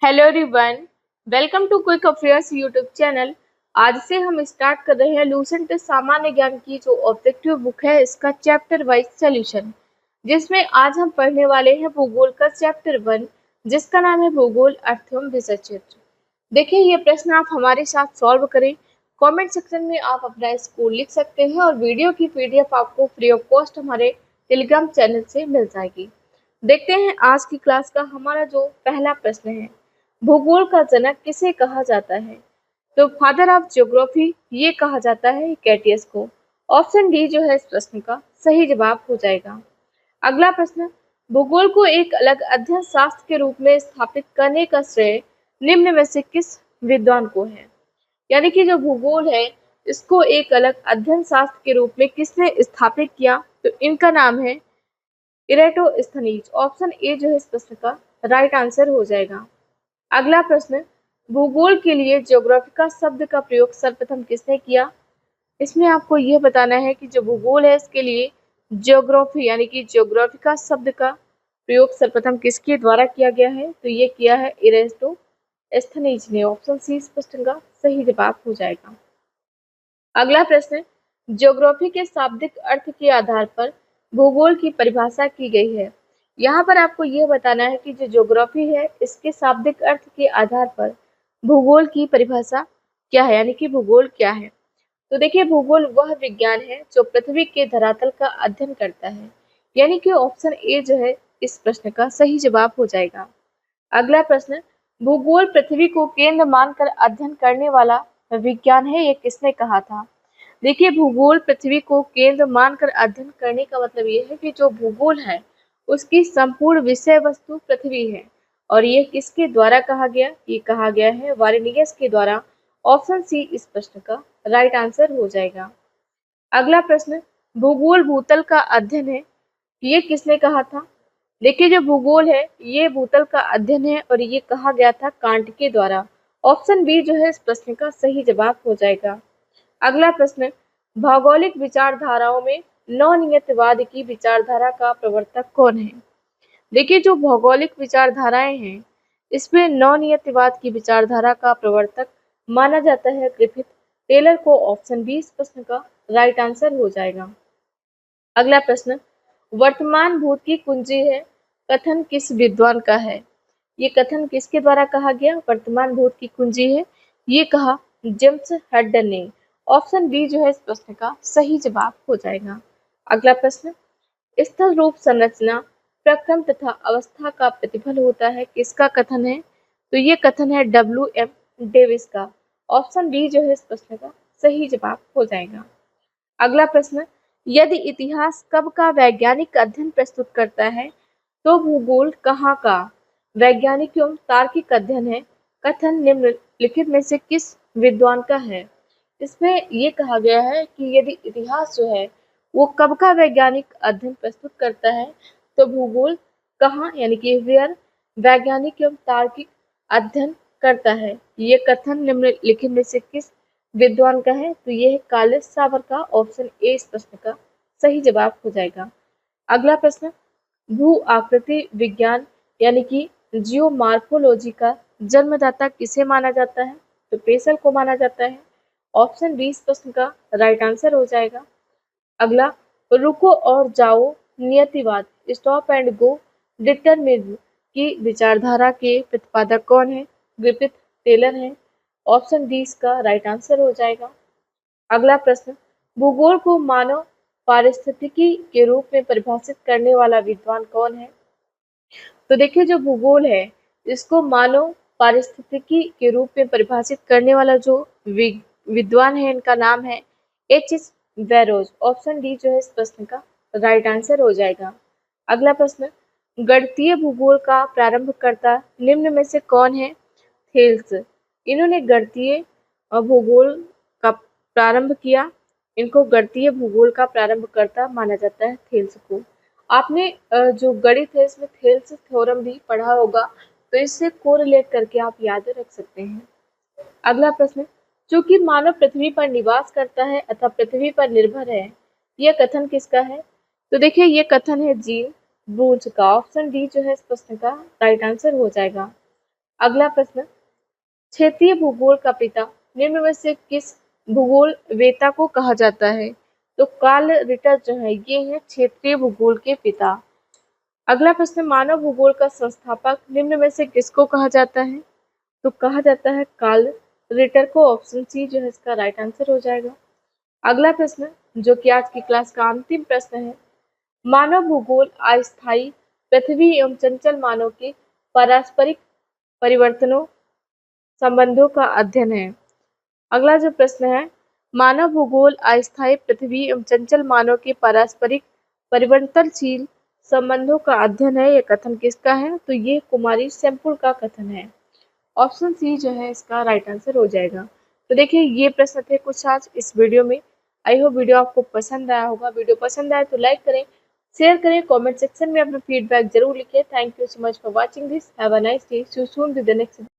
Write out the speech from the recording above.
Hello everyone, welcome to quick affairs YouTube channel. आज से हम स्टार्ट कर रहे हैं लूसेंट सामान्य ज्ञान की जो ऑब्जेक्टिव बुक है, इसका चैप्टर वाइज सॉल्यूशन, जिसमें आज हम पढ़ने वाले हैं भूगोल का चैप्टर 1, जिसका नाम है भूगोल अर्थ एवं विषय क्षेत्र। देखिए, ये प्रश्न आप हमारे साथ सॉल्व करें। कमेंट सेक्शन में आप अपना स्कोर लिख सकते हैं और वीडियो की पीडीएफ आपको फ्री ऑफ कॉस्ट हमारे टेलीग्राम चैनल से मिल जाएगी। देखते हैं आज की क्लास का हमारा जो पहला प्रश्न है, भूगोल का जनक किसे कहा जाता है? तो फादर ऑफ ज्योग्राफी ये कहा जाता है कैटियस को। ऑप्शन डी जो है इस प्रश्न का सही जवाब हो जाएगा। अगला प्रश्न, भूगोल को एक अलग अध्ययन शास्त्र के रूप में स्थापित करने का श्रेय निम्न में से किस विद्वान को है? यानी कि जो भूगोल है, इसको एक अलग अध्ययन शास्त्र के रूप में किसने स्थापित किया? तो इनका नाम है इरेटोस्थनीज। ऑप्शन ए जो है इस प्रश्न का राइट आंसर हो जाएगा। अगला प्रश्न, भूगोल के लिए ज्योग्राफिका शब्द का प्रयोग सर्वप्रथम किसने किया? इसमें आपको यह बताना है कि जो भूगोल है, इसके लिए ज्योग्राफी यानी कि ज्योग्राफिका शब्द का प्रयोग सर्वप्रथम किसके द्वारा किया गया है? तो ये किया है इरेटोस्थनीज ने। ऑप्शन सी इस प्रश्न का सही जवाब हो जाएगा। अगला प्रश्न, ज्योग्राफी के शाब्दिक अर्थ के आधार पर भूगोल की परिभाषा की गई है। यहाँ पर आपको यह बताना है कि जो ज्योग्राफी है, इसके शाब्दिक अर्थ के आधार पर भूगोल की परिभाषा क्या है, यानी कि भूगोल क्या है। तो देखिए, भूगोल वह विज्ञान है जो पृथ्वी के धरातल का अध्ययन करता है। यानी कि ऑप्शन ए जो है इस प्रश्न का सही जवाब हो जाएगा। अगला प्रश्न, भूगोल पृथ्वी को केंद्र मानकर अध्ययन करने वाला विज्ञान है, ये किसने कहा था? देखिए, भूगोल पृथ्वी को केंद्र मानकर अध्ययन करने का मतलब ये है कि जो भूगोल है, उसकी संपूर्ण विषय वस्तु पृथ्वी है। और ये किसके द्वारा कहा गया? ये कहा गया है वारेनियस के द्वारा। ऑप्शन सी इस प्रश्न का राइट आंसर हो जाएगा। अगला प्रश्न, भूगोल भूतल का अध्ययन है, ये किसने कहा था? देखिए, जो भूगोल है, ये भूतल का अध्ययन है और ये कहा गया था कांट के द्वारा। ऑप्शन बी जो है इस प्रश्न का सही जवाब हो जाएगा। अगला प्रश्न, भौगोलिक विचारधाराओं में नवनियतिवाद की विचारधारा का प्रवर्तक कौन है? देखिए, जो भौगोलिक विचारधाराएं हैं, इसमें नवनियतिवाद की विचारधारा का प्रवर्तक माना जाता है ग्रिफिथ टेलर को। ऑप्शन बी इस प्रश्न का राइट आंसर हो जाएगा। अगला प्रश्न, वर्तमान भूत की कुंजी है, कथन किस विद्वान का है? ये कथन किसके द्वारा कहा गया? वर्तमान भूत की कुंजी है, ये कहा जेम्स हड्डन ने। ऑप्शन बी जो है इस प्रश्न का सही जवाब हो जाएगा। अगला प्रश्न, स्थल रूप संरचना प्रक्रम तथा अवस्था का प्रतिफल होता है, किसका कथन है? तो ये कथन है WM डेविस का। ऑप्शन बी जो है इस प्रश्न का सही जवाब हो जाएगा। अगला प्रश्न, यदि इतिहास कब का वैज्ञानिक अध्ययन प्रस्तुत करता है, तो भूगोल कहाँ का वैज्ञानिक एवं तार्किक अध्ययन है, कथन निम्नलिखित में से किस विद्वान का है? इसमें ये कहा गया है कि यदि इतिहास जो है, वो कब का वैज्ञानिक अध्ययन प्रस्तुत करता है, तो भूगोल कहाँ यानी कि वेयर वैज्ञानिक एवं तार्किक अध्ययन करता है। ये कथन निम्नलिखित में से किस विद्वान का है? तो ये है कार्ल सावर का। ऑप्शन ए इस प्रश्न का सही जवाब हो जाएगा। अगला प्रश्न, भू आकृति विज्ञान यानी कि जियोमार्फोलॉजी का जन्मदाता किसे माना जाता है? तो पेसल को माना जाता है। ऑप्शन बी इस प्रश्न का राइट आंसर हो जाएगा। अगला, रुको और जाओ नियतिवाद स्टॉप एंड गो डिटरमिनिज्म की विचारधारा के प्रतिपादक कौन है? ग्रिफिथ टेलर है। ऑप्शन डी इसका राइट आंसर हो जाएगा। अगला प्रश्न, भूगोल को मानव पारिस्थितिकी के रूप में परिभाषित करने वाला विद्वान कौन है? तो देखिए, जो भूगोल है, इसको मानव पारिस्थितिकी के रूप में परिभाषित करने वाला जो विद्वान है, इनका नाम है H.S. बैरोज। ऑप्शन डी जो है इस प्रश्न का राइट आंसर हो जाएगा। अगला प्रश्न, गणितीय भूगोल का प्रारंभकर्ता निम्न में से कौन है? थेल्स। इन्होंने गणितीय भूगोल का प्रारंभ किया। इनको गणितीय भूगोल का प्रारंभकर्ता माना जाता है थेल्स को। आपने जो गणित है, इसमें थेल्स थ्योरम भी पढ़ा होगा, तो इससे कोरिलेट करके आप याद रख सकते हैं। अगला प्रश्न, चूंकि मानव पृथ्वी पर निवास करता है अथवा पृथ्वी पर निर्भर है, यह कथन किसका है? तो देखिए, ये कथन है जीन ब्रूच का। ऑप्शन डी जो है इस प्रश्न का राइट आंसर हो जाएगा। अगला प्रश्न, क्षेत्रीय भूगोल का पिता निम्न में से किस भूगोल वेता को कहा जाता है? तो कार्ल रिटर जो है ये है क्षेत्रीय भूगोल के पिता। अगला प्रश्न, मानव भूगोल का संस्थापक निम्न में से किसको कहा जाता है? तो कहा जाता है कार्ल रिटर को। ऑप्शन सी जो है इसका राइट आंसर हो जाएगा। अगला प्रश्न, जो कि आज की क्लास का अंतिम प्रश्न है, मानव भूगोल अस्थायी पृथ्वी एवं चंचल मानव के पारस्परिक परिवर्तनों संबंधों का अध्ययन है। अगला जो प्रश्न है, मानव भूगोल अस्थायी पृथ्वी एवं चंचल मानव के पारस्परिक परिवर्तनशील संबंधों का अध्ययन है, यह कथन किसका है? तो ये कुमारी सैमपुल का कथन है। ऑप्शन सी जो है इसका राइट आंसर हो जाएगा। तो देखिए ये प्रश्न थे कुछ आज इस वीडियो में। आई होप वीडियो आपको पसंद आया होगा। वीडियो पसंद आए तो लाइक करें, शेयर करें, कमेंट सेक्शन में अपना फीडबैक जरूर लिखें। Thank you so much for watching this. Have a nice day. See you soon with the next